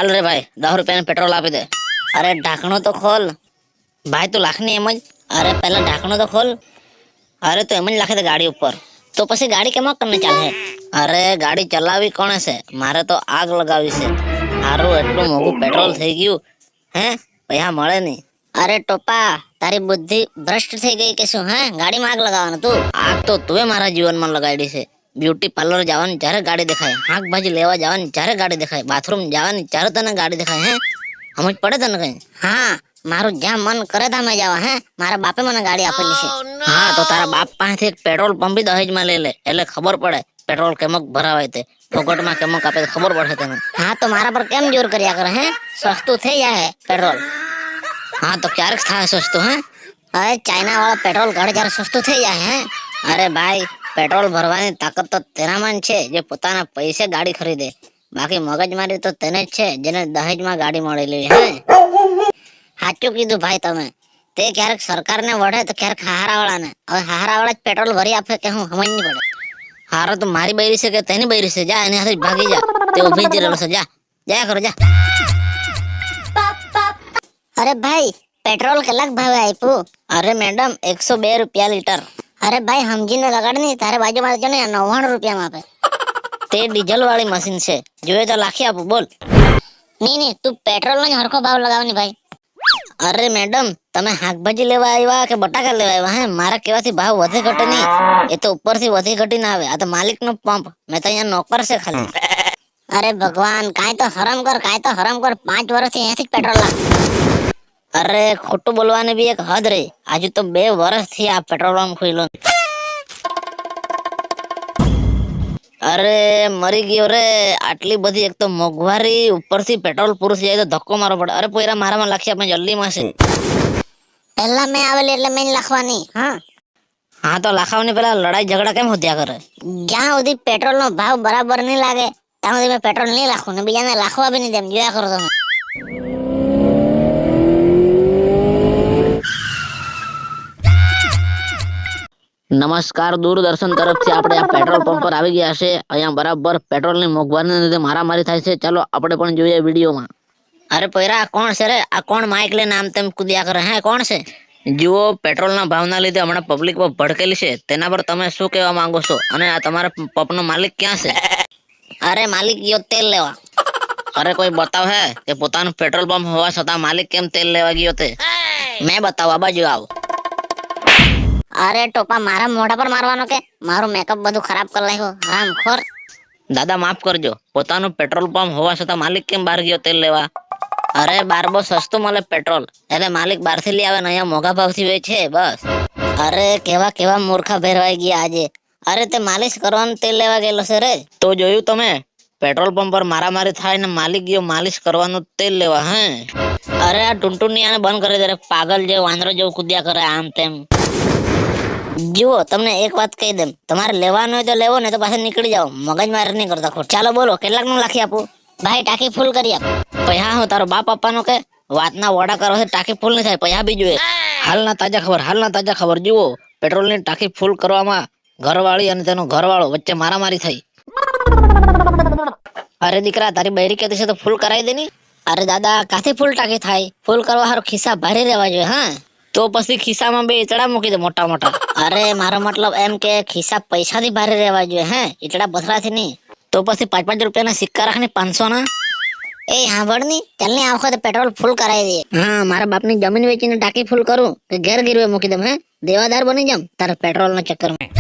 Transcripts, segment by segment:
ચાલ રે ભાઈ 10 રૂપિયા પેટ્રોલ આપી દે। અરે ઢાંકણું તો ખોલ ભાઈ, તું લાખની એમ જ। અરે પહેલા ઢાંકણું તો ખોલ। અરે તો એમ જ લાખી દે ગાડી ઉપર, તો પછી ગાડી કેમ કરીને ચાલે? અરે ગાડી ચલાવી કોણે છે? મારે તો આગ લગાવી છે। હારું એટલું મોંઘું પેટ્રોલ થઈ ગયું, હે પૈસા મળે નહીં। અરે ટોપા, તારી બુદ્ધિ ભ્રષ્ટ થઈ ગઈ કે શું? હે ગાડીમાં આગ લગાવવાનું તું? આગ તો તુંએ મારા જીવનમાં લગાડી છે। બ્યુટી પાર્લર જવાની જ્યારે ગાડી દેખાય, શાકભાજી લેવા જવાની જ્યારે ગાડી દેખાય, બાથરૂમ જવાની ત્યારે તને ગાડી દેખાય, હે સમજ પડે તને કઈ? હા, મારું જ્યાં મન કરે ત્યાં મેં જવા। હે મારા બાપે મને ગાડી આપેલી છે। હા તો તારા બાપ પાસેથી એક પેટ્રોલ પંપ દહેજમાં લઈ લે, એટલે ખબર પડે પેટ્રોલ કેમક ભરાવાય તે, ફોકટમાં કેમક આપે ખબર પડે તને। હા તો મારા પર કેમ જોર કર્યા કરે? હે સસ્તું થઈ જાય પેટ્રોલ। હા તો ક્યારેક થાય સસ્તું? હે અરે ચાઇના વાળા પેટ્રોલ કાઢે જ્યારે સસ્તું થઈ જાય। હે અરે ભાઈ, પેટ્રોલ ભરવાની તાકાત તો તેનામાં છે જે પોતાના પૈસે ગાડી ખરીદે, બાકી મગજમારી તો તેને જ છે જેને દહેજમાં ગાડી મળેલી। હે સાચું કીધું ભાઈ તમે। તે ક્યારેક સરકારને વઢે તો ક્યારેક હારા વાળાને। હવે હારા વાળા જ પેટ્રોલ ભરી આપે કે હું સમજ નહીં પડે। હારો તો મારી બૈરી છે કે તેની બૈરી છે? જા એની હાથે ભાગી જા, તે ઊભી જ રહેલો છે। જા જા કરો જા। અરે ભાઈ, પેટ્રોલ કેટલાક ભાવે આપ્યું? અરે મેડમ 102 રૂપિયા લીટર। અરે ભાઈ સમજીને લગાડ ની, તારે બાજુમાં જો ને 99 રૂપિયામાં આપે। તે ડીઝલ વાળી મશીન છે, જોઈએ તો લાખી આપું બોલ। નહીં તું પેટ્રોલ નો જ હરખો ભાવ લગાવની ભાઈ। અરે મેડમ, તમે શાકભાજી લેવા આવ્યા કે બટાકા લેવા આવ્યા? હે મારા કેવાથી ભાવ વધે ઘટે નહીં, એ તો ઉપરથી વધી ઘટી ના આવે। આ તો માલિક નો પંપ, મેં તો અહીંયા નોકર છે ખાલી। અરે ભગવાન, કાંઈ તો હરામ કર, કાંઈ તો હરામ કર। 5 વર્ષથી અહીંયાથી જ પેટ્રોલ લાવ। અરે ખોટું બોલવાની બી એક હદ રહી। આજુ તો 2 વર્ષથી આ પેટ્રોલ પંપ ખુલ્લો। અરે મરી ગયો રે, આટલી બધી એક તો મોંઘવારી, ઉપરથી પેટ્રોલ પૂરું થઈ જાય તો ધક્કો મારવો પડે। અરે પોયરા મારામાં લાખી આપણે જલ્દી માં છે। પહેલા મેં આવેલી એટલે મેં લાખવાની। હા તો લાખાવાની પેલા લડાઈ ઝઘડા કેમ હોત્યા કરે? જ્યાં સુધી પેટ્રોલ નો ભાવ બરાબર નહીં લાગે ત્યાં સુધી મેં પેટ્રોલ નહીં લાખું, ને બીજાને લાખવા બી નહીં દેમ। જોયા કરો તમે। નમસ્કાર, દૂરદર્શન તરફથી આપણે આ પેટ્રોલ પંપ પર આવી ગયા છે। અહીંયા બરાબર પેટ્રોલની મોંઘવારીને લીધે મારામારી થાય છે। ચાલો આપણે પણ જોઈએ વિડીયોમાં। અરે પોયરા, આ કોણ છે રે? આ કોણ માઇક લઈને આમ તેમ કૂદ્યા કરે? હે કોણ છે? જુઓ, પેટ્રોલના ભાવના લીધે હમણાં પબ્લિક પર ભડકેલી છે, તેના પર તમે શું કહેવા માંગો છો? અને આ તમારા પંપનો માલિક ક્યાં છે? અરે માલિક ગયો તેલ લેવા। અરે કોઈ બતાવ હે કે પોતાનું પેટ્રોલ પંપ હોવા છતાં માલિક કેમ તેલ લેવા ગયો તે? મેં બતાવવા, બાજુ આવ। અરે ટોપા, મારા મોઢા પર મારવાનો કે? મારું મેકઅપ બધું ખરાબ કરી નાખ્યો, હરામખોર। દાદા માફ કરજો, પોતાનું પેટ્રોલ પંપ હોવા છતાં માલિક કેમ બહાર ગયો તેલ લેવા? અરે બાર બહુ સસ્તું મળે પેટ્રોલ, એટલે માલિક બહારથી લઈ આવે ને અહીંયા મોંઘા ભાવથી વેચે, બસ। અરે કેવા કેવા મૂર્ખા ભેરવાઈ ગયા આજે। અરે તે માલિશ કરવાનું તેલ લેવા ગયેલો છે રે। તો જોયું તમે, પેટ્રોલ પંપ પર મારામારી થાય ને માલિક ગયો માલિશ કરવાનું તેલ લેવા। હે અરે આ ટુનટુનિયાને બંધ કરી દે રે, પાગલ જેવો વાંદરો જેવું કૂદ્યા કરે આમ તેમ। જુઓ, તમને એક વાત કહી દઉં, તમારે લેવાનું હોય તો લેવો, ને તો પાછા નીકળી જાઓ। મગજ મારી નહીં કરતા ખોટ। ચાલો બોલો, કેટલાક નું લાખી આપું? ભાઈ ટાંકી ફૂલ કરી આપ। પૈસા હું તારો બાપ આપવાનો કે? વાતના વડા કરો છે, ટાંકી ફૂલ નહીં થાય, પૈસા બી જોઈએ। હાલના તાજા ખબર। જુઓ, પેટ્રોલની ટાંકી ફૂલ કરવામાં ઘરવાળી અને તેનો ઘરવાળો વચ્ચે મારામારી થઈ। અરે દીકરા, તારી બૈરી કહેતી છે તો ફૂલ કરાવી દે ની। અરે દાદા, કાથી ફૂલ ટાંકી થાય? ફૂલ કરવા હારું ખિસ્સા ભારે રહેવા જોઈએ। હા તો પછી ખિસ્સામાં 2 ઈચડા મૂકી દે મોટા મોટા। અરે મારો મતલબ એમ કે ખિસ્સા પૈસાથી ભારે રહેવા જોઈએ, હે ઈચડા પથરાથી નહીં। તો પછી 5-5 રૂપિયાના સિક્કા રાખને 500 ના। એ સાંભળ ની, ચાલ ની આ વખતે પેટ્રોલ ફૂલ કરાવી દઈએ। હા, મારા બાપની જમીન વેચીને ટાંકી ફૂલ કરું કે ઘેર ગીરવે મૂકી દઉં? હે દેવાદાર બની જામ તારા પેટ્રોલના ચક્કરમાં।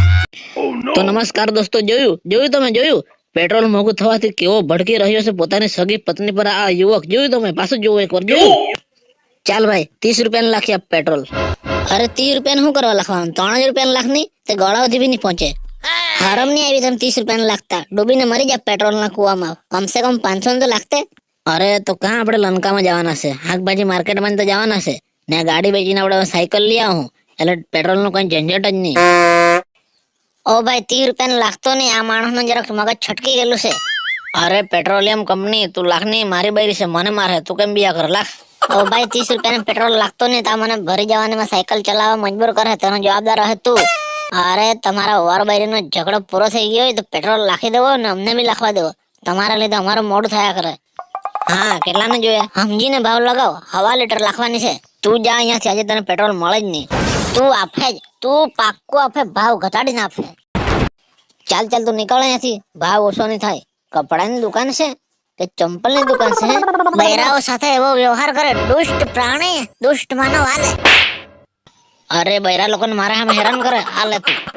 તો નમસ્કાર દોસ્તો, તમે જોયું પેટ્રોલ મોંઘું થવાથી કેવો ભડકી રહ્યો છે પોતાની સગી પત્ની પર આ યુવક? જોયું તમે? પાછું જોવું એકવાર, જોયું? ચાલ ભાઈ, 30 રૂપિયાનું લાખી આપ પેટ્રોલ। અરે 30 રૂપિયાનું શું કરવા લખવાનું? 3 જ રૂપિયાનું લાખ ની, તે ગળા સુધી બી નહીં પહોંચે। હરમ નહીં આવી તમે 30 રૂપિયાનું લાખતા? ડૂબીને મરી જા પેટ્રોલના કુવામાં, કમસે કમ 500 તો લાખતે। અરે તો ક્યાં આપણે લંકામાં જવાના છે? શાકભાજી માર્કેટમાં તો જવાના છે ને, આ ગાડી વેચીને આપણે સાયકલ લઈ આવું, એટલે પેટ્રોલનું કઈ ઝંઝટ જ નહીં। ઓ ભાઈ, 30 રૂપિયાનું લાખતો નહીં, આ માણસનું જરાક મગજ છટકી ગયેલું છે। અરે પેટ્રોલિયમ કંપની, તું લાખ નહીં, મારી બૈરી છે, મને મારે, તું કેમ બિયા કર? લાખ। ઓ ભાઈ, 30 રૂપિયાનું પેટ્રોલ લાગતો નહીં, તા મને ભરી જવાની સાયકલ ચલાવવા મજબૂર કરે, તેનો જવાબદાર રહે તું। અરે તમારા ઓવર બૈરીનો ઝઘડો પૂરો થઈ ગયો હોય તો પેટ્રોલ લાખી દેવો ને અમને બી લાખવા દેવો, તમારા લીધે અમારું મોડું થયા કરે। હા કેટલાને જોયા? સમજીને ભાવ લગાવ. હવા લીટર લાખવાની છે. તું જા અહીંયાથી, આજે તને પેટ્રોલ મળે જ નહીં. તું આપે જ, તું પાક્કો આપે, ભાવ ઘટાડીને આપે. ચાલ ચાલ તું નીકળ અહીંયાથી, ભાવ ઓછો નહીં થાય. કપડાની દુકાન છે કે ચંપલની દુકાન છે? બૈરાઓ સાથે એવો વ્યવહાર કરે, દુષ્ટ પ્રાણી, દુષ્ટ માનવ. હાલે. અરે બૈરા લોકોને મારા સામે હેરાન કરે. હાલે તું.